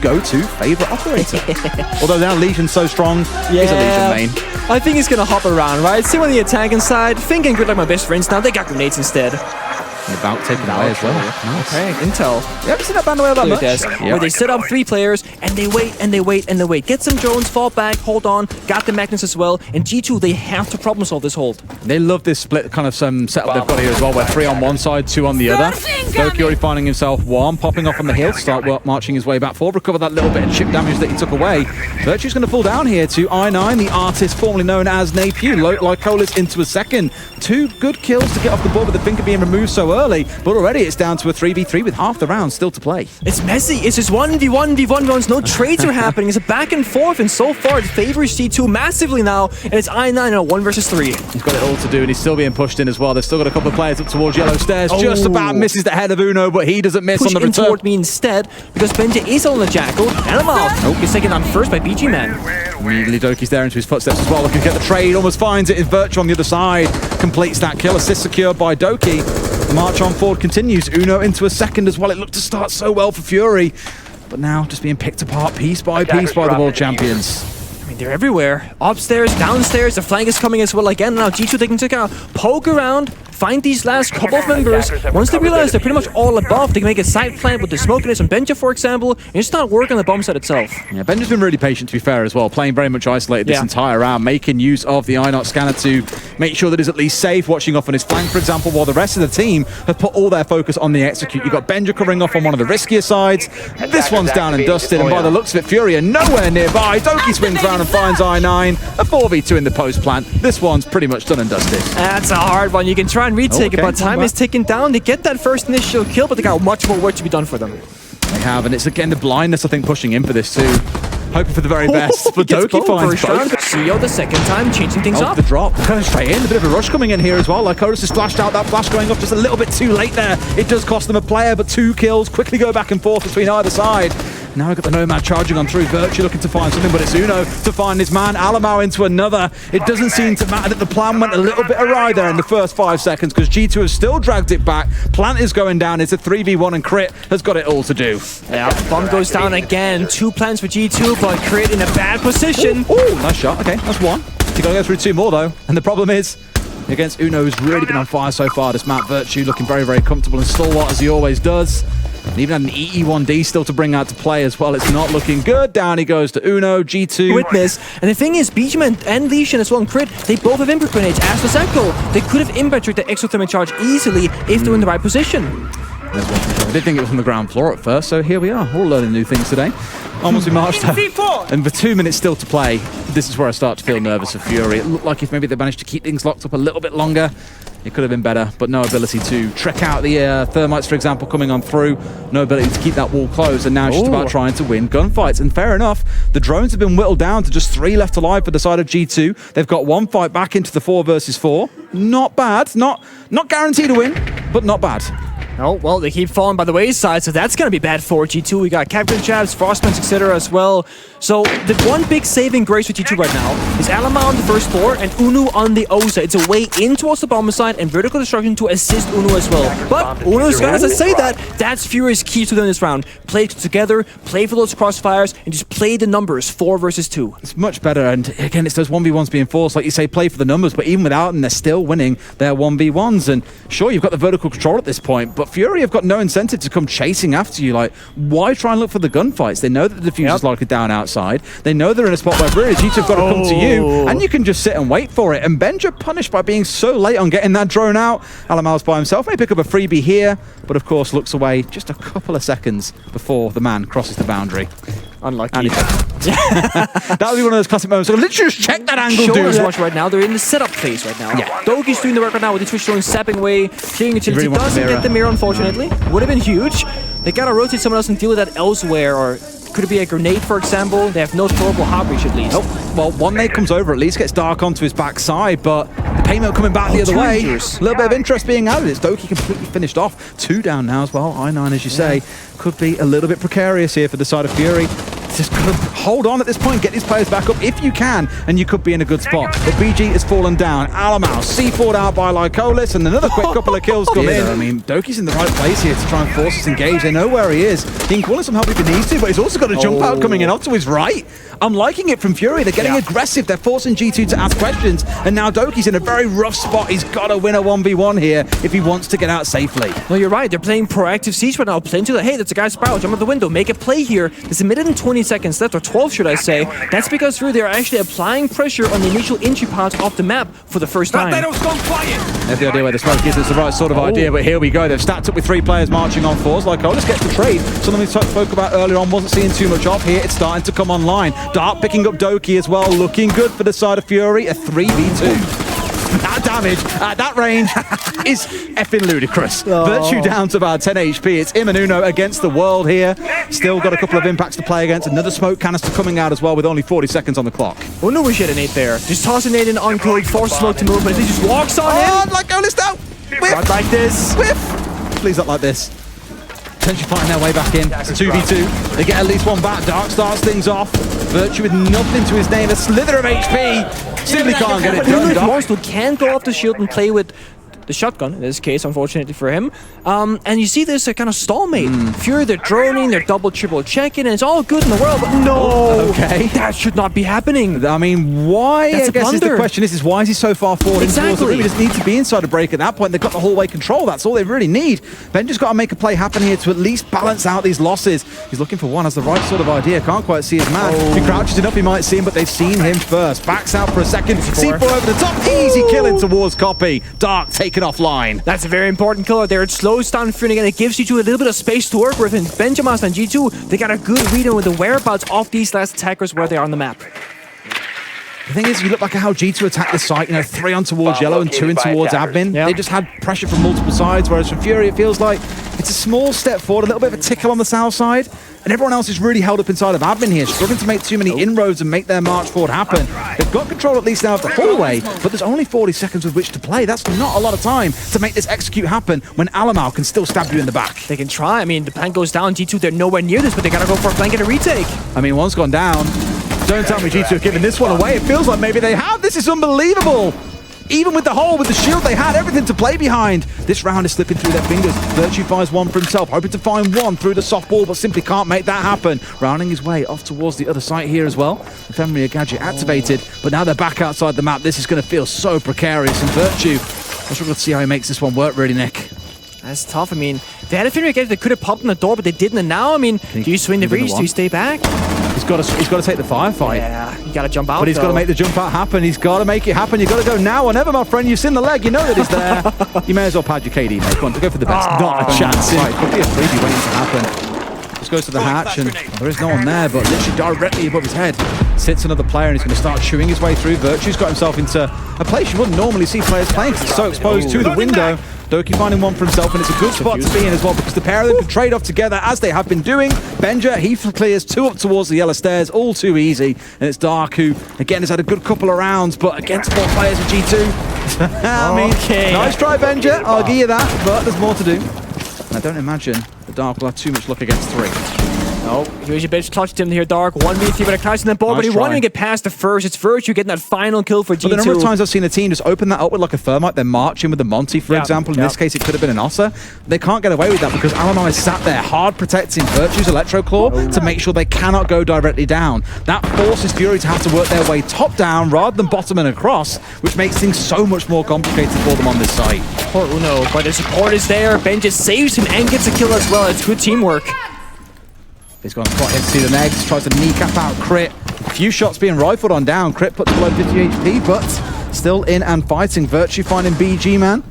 go-to favorite operator. Although now Legion's so strong, he's a Legion main. I think he's gonna hop around, right? See on the attacking side, thinking good like my best friends now, they got grenades instead. And about taken away as well. Nice. Okay, intel. You haven't seen that band away that much? Where they set up 3 players, and they wait, and they wait, and they wait. Get some drones, fall back, hold on, got the Magnus as well, and G2, they have to problem solve this hold. They love this split kind of setup they've got here as well, where 3 on one side, 2 on the other. Doki already finding himself one, popping off on the hill, start marching his way back forward, recover that little bit of chip damage that he took away. Virtue's going to fall down here to I9, the artist formerly known as Napew. Lycolis into a second. 2 good kills to get off the board with the finger being removed so early, but already it's down to a 3v3 with half the round still to play. It's messy. It's just 1v1v1v1s. No trades are happening. It's a back and forth, and so far it favors G2 massively now, and it's I9 in a 1 versus 3. He's got it all to do, and he's still being pushed in as well. They've still got a couple of players up towards yellow stairs. Just about misses the head of Uno, but he doesn't miss on the return. Toward me instead, because Benja is on the Jackal. Animal gets taken on first by BG Man. Immediately Doki's there into his footsteps as well, looking to get the trade, almost finds it in Virtue on the other side. Completes that kill, assist secured by Doki. The march on forward continues. Uno into a second as well. It looked to start so well for Fury, but now just being picked apart piece by piece by the world champions. I mean, they're everywhere. Upstairs, downstairs, the flank is coming as well again. Now G2 they can take a poke around, find these last couple of members. Once they realize they're pretty much all above, they can make a side plant with the smokiness on Benja, for example, and just not work on the bomb set itself. Yeah, Benja's been really patient, to be fair, as well, playing very much isolated this entire round, making use of the I0 scanner to make sure that he's at least safe, watching off on his flank, for example, while the rest of the team have put all their focus on the execute. You've got Benja covering off on one of the riskier sides. This one's down and dusted, and by the looks of it, Fury are nowhere nearby. Doki swings round and finds I9. A 4v2 in the post plant. This one's pretty much done and dusted. That's a hard one. You can try and retake it, but time is ticking down. They get that first initial kill, but they got much more work to be done for them. They have, and it's again the blindness, I think, pushing in for this too. Hoping for the very best, but Doki finds both. CEO the second time, changing things up. The drop, going straight in. A bit of a rush coming in here as well. Lycolis has flashed out, that flash going off just a little bit too late there. It does cost them a player, but 2 kills quickly go back and forth between either side. Now we've got the Nomad charging on through. Virtue looking to find something, but it's Uno to find his man. Alamau into another. It doesn't seem to matter that the plan went a little bit awry there in the first 5 seconds, because G2 has still dragged it back. Plant is going down. It's a 3v1, and Crit has got it all to do. Yeah, bomb goes down again. 2 plants for G2, but Crit in a bad position. Ooh, nice shot. Okay, that's 1. You gotta go through 2 more though, and the problem is, against Uno, who's really been on fire so far, this map, Virtue looking very, very comfortable and stalwart as he always does. And even had an EE1D still to bring out to play as well. It's not looking good. Down he goes to Uno, G2. Witness. And the thing is, Beachman and Legion as well, and Crit, they both have impact grenades. As for Echo, they could have impacted the exothermic charge easily if they're in the right position. I did think it was on the ground floor at first, so here we are. All learning new things today. Almost we marched up. And with 2 minutes still to play, this is where I start to feel nervous for Fury. It looked like if maybe they managed to keep things locked up a little bit longer, it could have been better, but no ability to trek out the thermites, for example, coming on through. No ability to keep that wall closed, and now it's just about trying to win gunfights. And fair enough, the drones have been whittled down to just 3 left alive for the side of G2. They've got 1 fight back into the 4 versus 4. Not bad. Not guaranteed a win, but not bad. Oh, well, they keep falling by the wayside, so that's going to be bad for G2. We got Captain Jabs, Frostmans, etc. as well. So the one big saving grace for G2 right now is Alama on the first floor and Uno on the Oza. It's a way in towards the bomber side and vertical destruction to assist Uno as well. But Uno's got, as I say that's Fury's key to them this round. Play together, play for those crossfires, and just play the numbers, 4 versus 2. It's much better, and again, it's those 1v1s being forced. Like you say, play for the numbers, but even without them, they're still winning their 1v1s. And sure, you've got the vertical control at this point, but Fury have got no incentive to come chasing after you. Like, why try and look for the gunfights? They know that the diffuser's likely down outside. They know they're in a spot where really G2 have got to come to you, and you can just sit and wait for it. And Benja punished by being so late on getting that drone out. Alamau's by himself, may pick up a freebie here, but of course looks away just a couple of seconds before the man crosses the boundary. Unlucky. That would be one of those classic moments. So literally just check that angle, dude. Right now, they're in the setup phase right now. Yeah. Doki's doing the work right now with the Twitch drone sapping away, clearing agility. Really doesn't get the mirror, unfortunately. Would have been huge. They gotta rotate someone else and deal with that elsewhere, or could it be a grenade, for example? They have no throwable hard reach at least. Oh, well, one nade comes over, at least gets Dark onto his backside, but the payment coming back the other way. A little bit of interest being added. It's Doki completely finished off. 2 down now as well. I9, as you say, could be a little bit precarious here for the side of Fury. Just gotta hold on at this point, get these players back up if you can, and you could be in a good spot. But BG has fallen down. Alamau, C4'd out by Lycolis, and another quick couple of kills come in. I mean, Doki's in the right place here to try and force this engage. They know where he is. He can call in some help if he needs to, but he's also got a jump out coming in off to his right. I'm liking it from Fury. They're getting aggressive. They're forcing G2 to ask questions, and now Doki's in a very rough spot. He's got to win a 1v1 here if he wants to get out safely. No, you're right. They're playing proactive siege right now, playing to the, hey, that's a guy Spiral, jump out the window, make a play here. There's a minute and 20 seconds left, or 12 should I say. That's because Fury, they're actually applying pressure on the initial entry part of the map for the first time. There's the idea where the smoke is. It's the right sort of idea, but here we go. They've stacked up with 3 players marching on 4s. Lycolis gets the trade. Something we spoke about earlier on, wasn't seeing too much of here. It's starting to come online. Dark picking up Doki as well, looking good for the side of Fury. A 3v2. That damage at that range is effing ludicrous. Virtue down to about 10 HP. It's him and Uno against the world here. Still got a couple of impacts to play against. Another smoke canister coming out as well with only 40 seconds on the clock. Uno wish he had an 8 there. Just toss an 8 in on code, force smoke to move, but he just walks on in. Lycolis now. Whiff. Not like this. Whiff. Please not like this. Potentially fighting their way back in. It's a 2v2. They get at least one back. Dark starts things off. Virtue with nothing to his name. A slither of HP. Simply can't get it done. Monster can go off the shield and play with the shotgun, in this case, unfortunately for him. And you see this kind of stalemate. Fury, they're droning, they're double, triple checking, and it's all good in the world, but no! Okay. That should not be happening. I mean, why? That's I guess is the question is why is he so far forward? Exactly. He just needs to be inside a break at that point. They've got the hallway control. That's all they really need. Benja's got to make a play happen here to at least balance out these losses. He's looking for one, has the right sort of idea. Can't quite see his man. If he crouches enough, he might see him, but they've seen him first. Backs out for a second. C4 over the top. Easy killing towards Copy. Dark taken offline. That's a very important killer there. It slows down Fury again. It gives G2 a little bit of space to work with. And Benjamin and G2, they got a good read on with the whereabouts of these last attackers where they are on the map. The thing is, you look back at how G2 attacked this site, 3 on towards yellow and 2 in towards admin. They just had pressure from multiple sides, whereas from Fury, it feels like it's a small step forward, a little bit of a tickle on the south side, and everyone else is really held up inside of admin here, struggling to make too many inroads and make their march forward happen. They've got control at least now of the hallway, but there's only 40 seconds with which to play. That's not a lot of time to make this execute happen when Alamau can still stab you in the back. They can try. I mean, the plan goes down. G2, they're nowhere near this, but they gotta go for a flank and a retake. I mean, one's gone down. Don't tell me G2 have given this one away. It feels like maybe they have. This is unbelievable. Even with the hole, with the shield, they had everything to play behind. This round is slipping through their fingers. Virtue fires one for himself, hoping to find one through the soft wall, but simply can't make that happen. Rounding his way off towards the other site here as well. Ephemeria gadget activated, but now they're back outside the map. This is going to feel so precarious. And Virtue, I'm struggling to see how he makes this one work, really, Nick. That's tough. I mean, they had a Ephemeria gadget. They could have popped in the door, but they didn't. And now, I mean, do you swing the breeze? Do you stay back? He's got to take the firefight. Yeah, you got to jump out. But he's got to make the jump out happen. He's got to make it happen. You've got to go now or never, my friend. You've seen the leg. You know that it's there. You may as well pad your KD, mate. Come on, to go for the best. Not a chance. Right, could be a freebie waiting to happen. Just goes to the hatch, and there is no one there, but literally directly above his head sits another player, and he's going to start chewing his way through. Virtue's got himself into a place you wouldn't normally see players playing because it's so exposed to the window. Doki finding one for himself, and it's a good spot to be in as well because the pair of them can trade off together as they have been doing. Benja, he clears 2 up towards the yellow stairs, all too easy. And it's Dark, who, again, has had a good couple of rounds, but against 4 players of G2. I mean, nice try, Benja. I'll give you that, but there's more to do. And I don't imagine the Dark will have too much luck against 3. Oh, here's your bitch clutched him here, Dark. 1v3 with a clash in the ball, but he wanted to get past the first. It's Virtue getting that final kill for G2. But the number of times I've seen a team just open that up with like a Thermite, then march in with the Monty, for example. In this case, it could have been an Ossa. They can't get away with that because Alamau is sat there hard protecting Virtue's Electro Claw to make sure they cannot go directly down. That forces Fury to have to work their way top down rather than bottom and across, which makes things so much more complicated for them on this site. Poor Uno, but the support is there. Ben just saves him and gets a kill as well. It's good teamwork. He's gone spot hit to see the negs, tries to kneecap out Crit. A few shots being rifled on down. Crit puts below 50 HP, but still in and fighting. Virtue finding BG, man.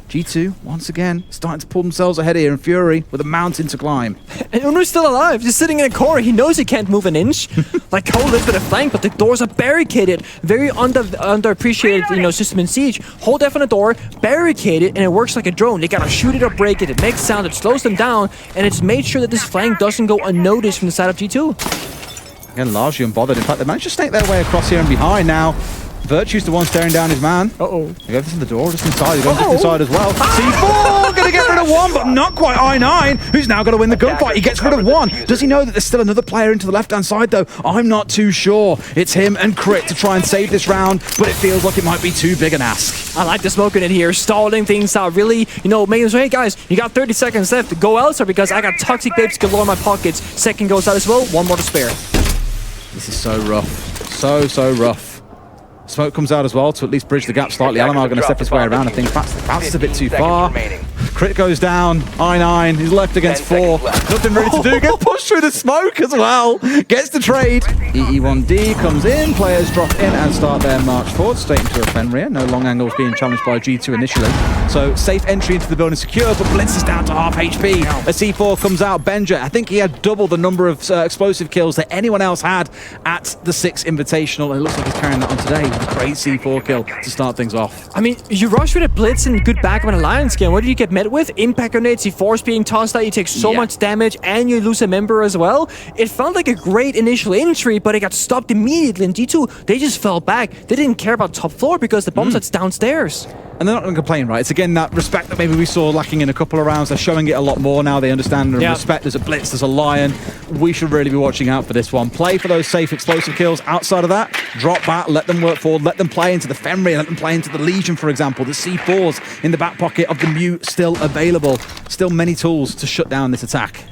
G2, once again, starting to pull themselves ahead here, and Fury with a mountain to climb. And Uno's still alive, just sitting in a corner. He knows he can't move an inch. Like Cole lives with a flank, but the doors are barricaded. Very underappreciated, system in Siege. Hold F on the door, barricade it, and it works like a drone. They gotta shoot it or break it. It makes sound, it slows them down, and it's made sure that this flank doesn't go unnoticed from the side of G2. Again, largely unbothered. In fact, they managed to snake their way across here and behind now. Virtue's the one staring down his man. Uh-oh. They go from the door, just inside. He goes just inside as well. C4 getting to get rid of one, but not quite I9, who's now going to win the gunfight. He gets rid of one. Does he know that there's still another player into the left-hand side, though? I'm not too sure. It's him and Crit to try and save this round, but it feels like it might be too big an ask. I like the smoke in it here, stalling things out, really, making them say, hey guys, you got 30 seconds left, go elsewhere because I got toxic babes galore in my pockets. Second goes out as well, one more to spare. This is so rough. So rough. Smoke comes out as well to at least bridge the gap slightly. Alamar going to step his way around. I think bounces a bit too far. Crit goes down. I9. He's left against 4. Nothing really to do. Gets pushed through the smoke as well. Gets the trade. EE1D comes in. Players drop in and start their march forward. Straight into a Fenrir. No long angles being challenged by G2 initially. So safe entry into the building secure, but Blitz is down to half HP. A C4 comes out. Benja, I think he had double the number of explosive kills that anyone else had at the Six Invitational. It looks like he's carrying that on today. A great C4 kill to start things off. I mean, you rush with a Blitz and good back of an Alliance game. What do you get met with? Impact grenades, C4s being tossed out, you take so much damage, and you lose a member as well. It felt like a great initial entry, but it got stopped immediately. And G2, they just fell back. They didn't care about top floor because the bomb set's downstairs. And they're not going to complain, right? It's again that respect that maybe we saw lacking in a couple of rounds. They're showing it a lot more now. They understand and respect. There's a Blitz, there's a Lion. We should really be watching out for this one. Play for those safe explosive kills. Outside of that, drop back, let them work forward, let them play into the Fenrir, let them play into the Legion, for example. The C4s in the back pocket of the Mute still available. Still many tools to shut down this attack.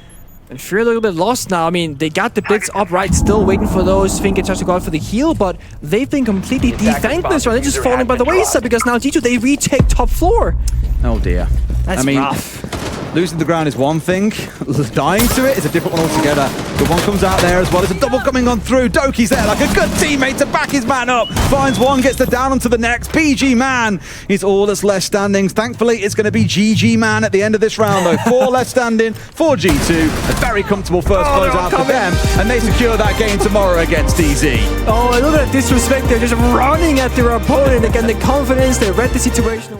And Fear a little bit lost now. I mean, they got the Blitz upright, still waiting for those Finke to go out for the heal, but they've been completely defenseless. They're just falling by the wayside because now G2, they retake top floor. Oh dear. That's rough. Losing the ground is one thing. Dying to it is a different one altogether. The one comes out there as well. There's a double coming on through. Doki's there like a good teammate to back his man up. Finds one, gets the down onto the next. PG Man is all that's left standing. Thankfully, it's going to be GG Man at the end of this round, though. 4 left standing for G2. A very comfortable first close out for them. And they secure that game tomorrow against DZ. Oh, look at that disrespect. They're just running at their opponent. Again, the confidence. They read the situation.